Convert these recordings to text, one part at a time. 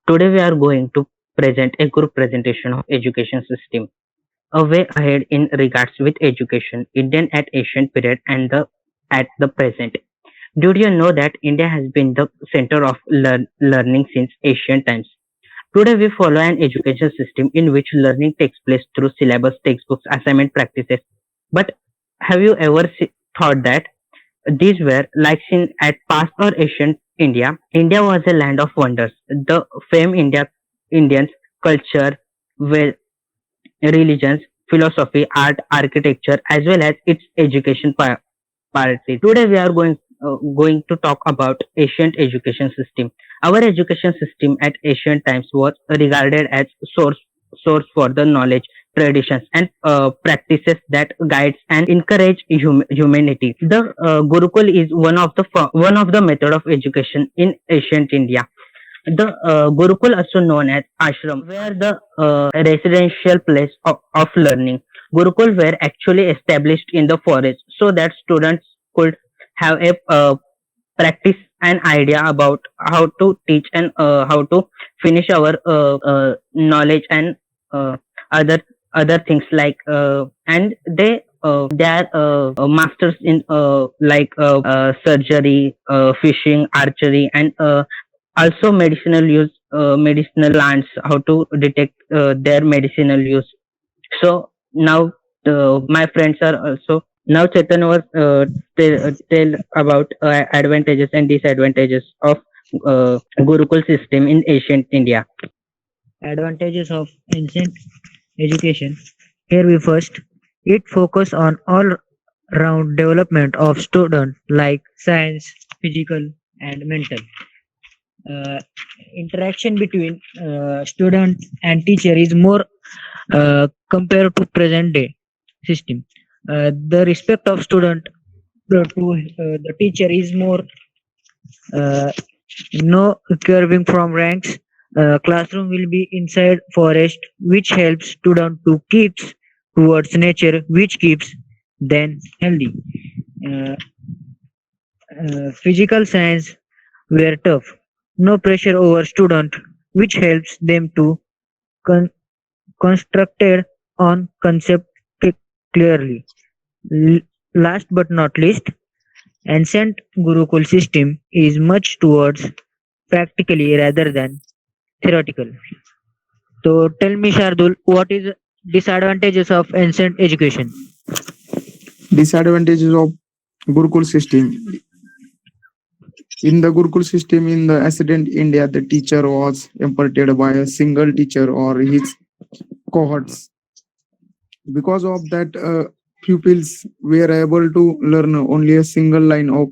Today we are going to present a group presentation of education system, a way ahead in regards with education, Indian at ancient period and the at the present. Did you know that India has been the center of learning since ancient times? Today we follow an education system in which learning takes place through syllabus, textbooks, assignment practices. But have you ever thought that these were like in at past or ancient India? India was a land of wonders. The famed Indians culture, well, religions, philosophy, art, architecture, as well as its education party. Today we are going to talk about ancient education system. Our education system at ancient times was regarded as source for the knowledge, traditions, and practices that guides and encourage humanity. The Gurukul is one of the method of education in ancient India. The Gurukul, also known as ashram, were the residential place of learning. Gurukul were actually established in the forest so that students could have a practice an idea about how to teach and how to finish our knowledge and other other things like and they are masters in surgery, fishing, archery, and also medicinal plants, how to detect their medicinal use. So now my friends are also now Chetan was tell about advantages and disadvantages of Gurukul system in ancient India. Advantages of ancient education. Here we first, it focus on all round development of student like science, physical and mental. Uh, Interaction between student and teacher is more compared to present day system. The respect of student to the teacher is more uh, no curving from ranks. Classroom will be inside forest, which helps student to keeps towards nature, which keeps them healthy. Uh, Physical science were tough, no pressure over student, which helps them to con- constructed on concept clearly. L- Last but not least, ancient Gurukul system is much towards practically rather than theoretical. So tell me, Shardul, what is disadvantages of ancient education? Disadvantages of Gurukul system. In the Gurukul system in the ancient India, the teacher was imparted by a single teacher or his cohorts. Because of that, pupils were able to learn only a single line of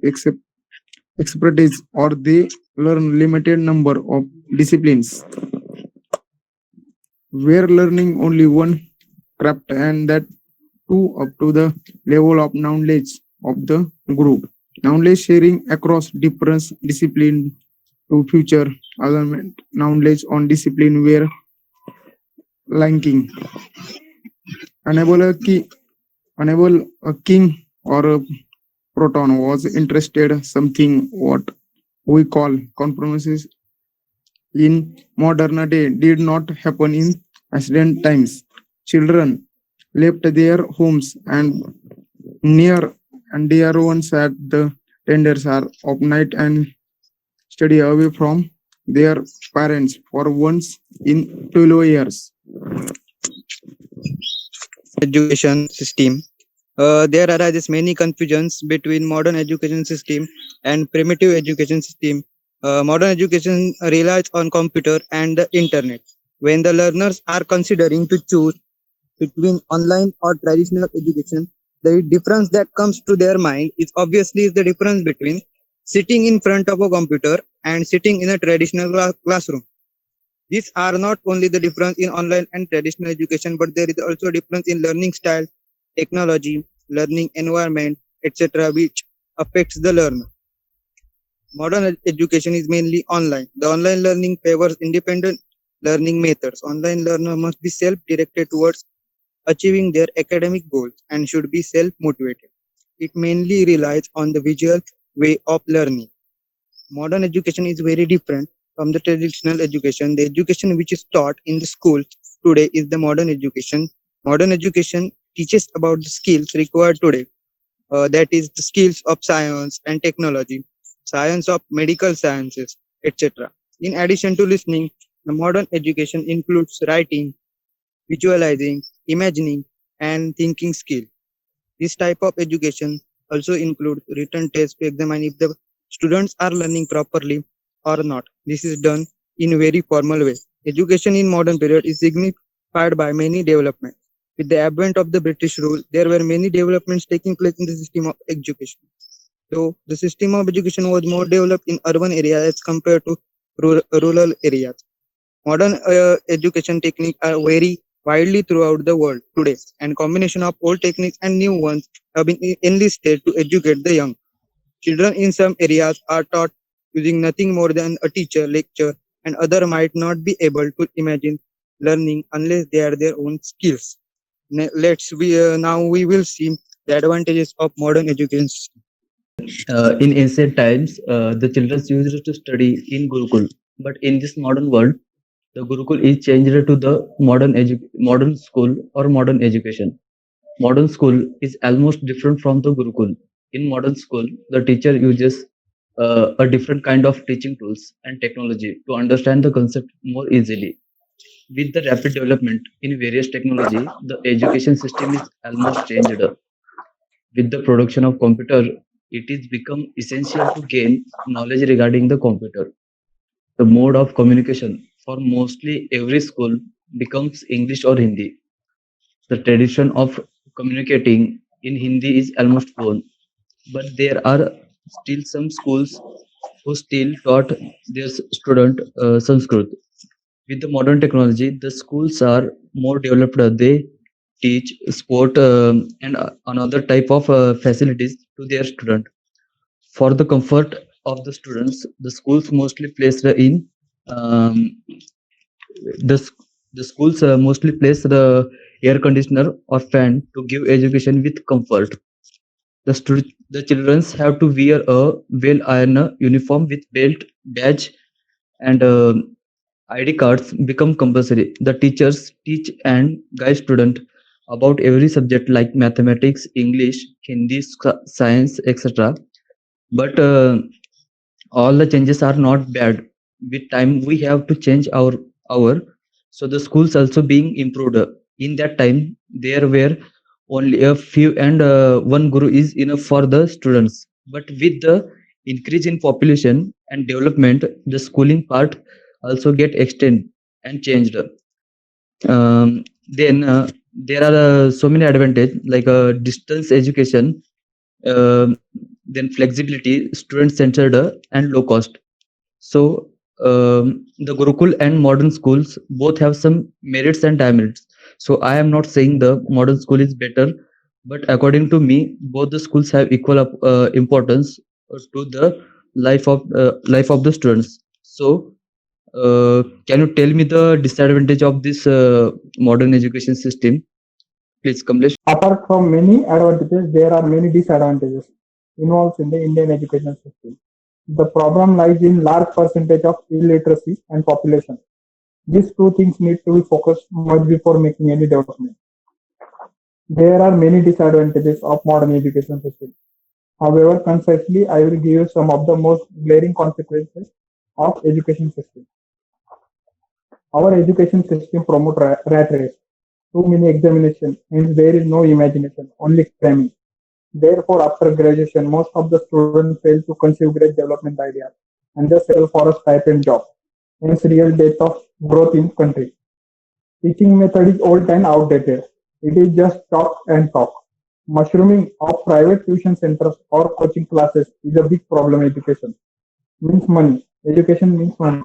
expertise, or they learn limited number of disciplines. Were learning only one craft, and that too up to the level of knowledge of the group. Knowledge sharing across different discipline to future alignment. Knowledge on discipline were lacking. Unable a key, unable a king or a proton was interested something what we call compromises in modern day did not happen in ancient times. Children left their homes and near and dear ones at the tenders are of night and study away from their parents for once in 12 years. Education system. There arises many confusions between modern education system and primitive education system. Modern education relies on computer and the internet. When the learners are considering to choose between online or traditional education, the difference that comes to their mind is obviously the difference between sitting in front of a computer and sitting in a traditional classroom. These are not only the difference in online and traditional education, but there is also a difference in learning style, technology, learning environment, etc., which affects the learner. Modern education is mainly online. The online learning favors independent learning methods. Online learner must be self-directed towards achieving their academic goals and should be self-motivated. It mainly relies on the visual way of learning. Modern education is very different. from the traditional education. The education which is taught in the school today is the modern education. Modern education teaches about the skills required today. That is the skills of science and technology, science of medical sciences, etc. In addition to listening, the modern education includes writing, visualizing, imagining, and thinking skill. This type of education also includes written tests to examine if the students are learning properly or not. This is done in a very formal way. Education in modern period is signified by many developments. With the advent of the British rule, there were many developments taking place in the system of education. So the system of education was more developed in urban areas as compared to rural areas. Modern education techniques are very widely throughout the world today, and combination of old techniques and new ones have been enlisted to educate the young. Children in some areas are taught using nothing more than a teacher lecture, and other might not be able to imagine learning unless they are their own skills. Now we will see the advantages of modern education system. In ancient times, the children used to study in Gurukul, but in this modern world, the Gurukul is changed to the modern school or modern education. Modern school is almost different from the Gurukul. In modern school, the teacher uses a different kind of teaching tools and technology to understand the concept more easily. With the rapid development in various technology, the education system is almost changed. With the production of computer, it is become essential to gain knowledge regarding the computer. The mode of communication for mostly every school becomes English or Hindi. The tradition of communicating in Hindi is almost gone, but there are still some schools who still taught their student Sanskrit. With the modern technology, the schools are more developed. They teach sport and another type of facilities to their student. For the comfort of the students, the schools mostly placed in um, the the schools mostly place the air conditioner or fan to give education with comfort. The children have to wear a well iron uniform with belt, badge, and ID cards become compulsory. The teachers teach and guide student about every subject like mathematics, English, Hindi, science, etc. But all the changes are not bad. With time we have to change our so the schools also being improved. In that time there were only a few and one guru is enough for the students, but with the increase in population and development, the schooling part also get extended and changed. Then there are so many advantage like distance education, then flexibility, student centered, and low cost. So the Gurukul and modern schools both have some merits and demerits. So I am not saying the modern school is better, but according to me, both the schools have equal importance to the life of the students. So can you tell me the disadvantage of this modern education system, please, Kamlesh? Apart from many advantages, there are many disadvantages involved in the Indian education system. The problem lies in large percentage of illiteracy and population. These two things need to be focused much before making any development. There are many disadvantages of modern education system. However, concisely, I will give you some of the most glaring consequences of education system. Our education system promotes rat race. Too many examinations, hence there is no imagination, only cramming. Therefore, after graduation, most of the students fail to conceive great development ideas and just settle for a stipend job. Hence, real death of growth in country. Teaching method is old and outdated. It is just talk and talk. Mushrooming of private tuition centers or coaching classes is a big problem. Education means money. Education means money.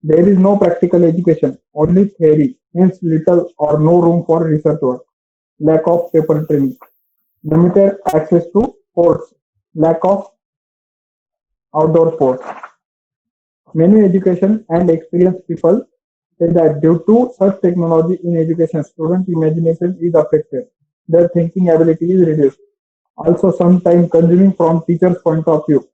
There is no practical education, only theory, hence little or no room for research work. Lack of paper training. Limited access to sports. Lack of outdoor sports. Many education and experienced people say that due to such technology in education, student imagination is affected. Their thinking ability is reduced. Also, sometimes consuming from teacher's point of view.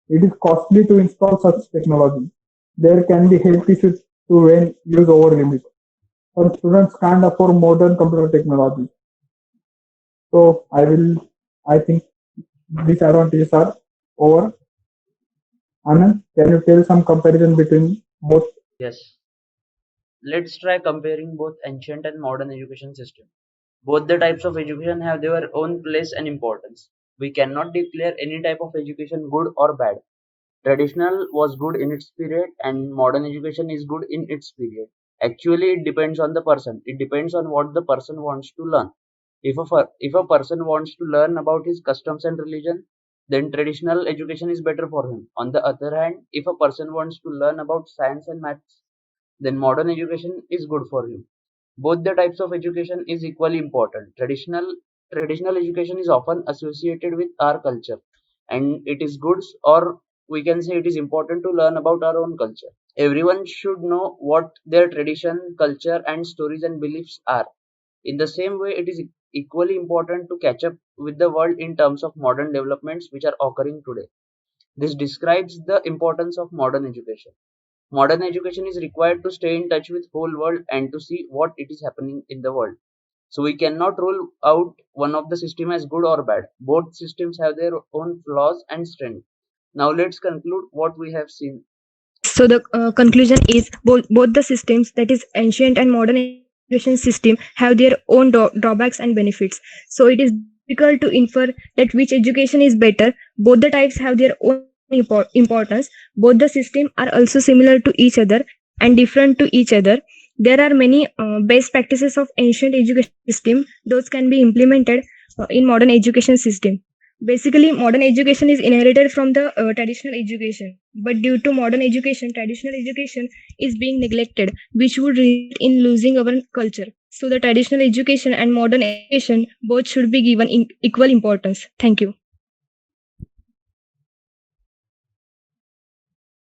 It is costly to install such technology. there can be health issues to when used over limit. Some students can't afford modern computer technology. So I think disadvantages are over. Anand, can you tell some comparison between both? Yes. Let's try comparing both ancient and modern education system. Both the types of education have their own place and importance. We cannot declare any type of education good or bad. Traditional was good in its period and modern education is good in its period. Actually, it depends on the person. It depends on what the person wants to learn. If a person wants to learn about his customs and religion, then traditional education is better for him. On the other hand, if a person wants to learn about science and maths, then modern education is good for him. Both the types of education is equally important. Traditional education is often associated with our culture, and it is good, or we can say it is important to learn about our own culture. Everyone should know what their tradition, culture, and stories and beliefs are. In the same way, it is equally important to catch up with the world in terms of modern developments which are occurring today. This describes the importance of modern education. Modern education is required to stay in touch with whole world and to see what it is happening in the world. So we cannot rule out one of the system as good or bad. Both systems have their own flaws and strengths. Now let's conclude what we have seen. So the conclusion is both the systems, that is ancient and modern education system, have their own drawbacks and benefits. So it is difficult to infer that which education is better. Both the types have their own importance. Both the systems are also similar to each other and different to each other. There are many best practices of ancient education system. Those can be implemented in modern education system. Basically, modern education is inherited from the traditional education, but due to modern education, traditional education is being neglected, which would result in losing our culture. So the traditional education and modern education both should be given equal importance. Thank you.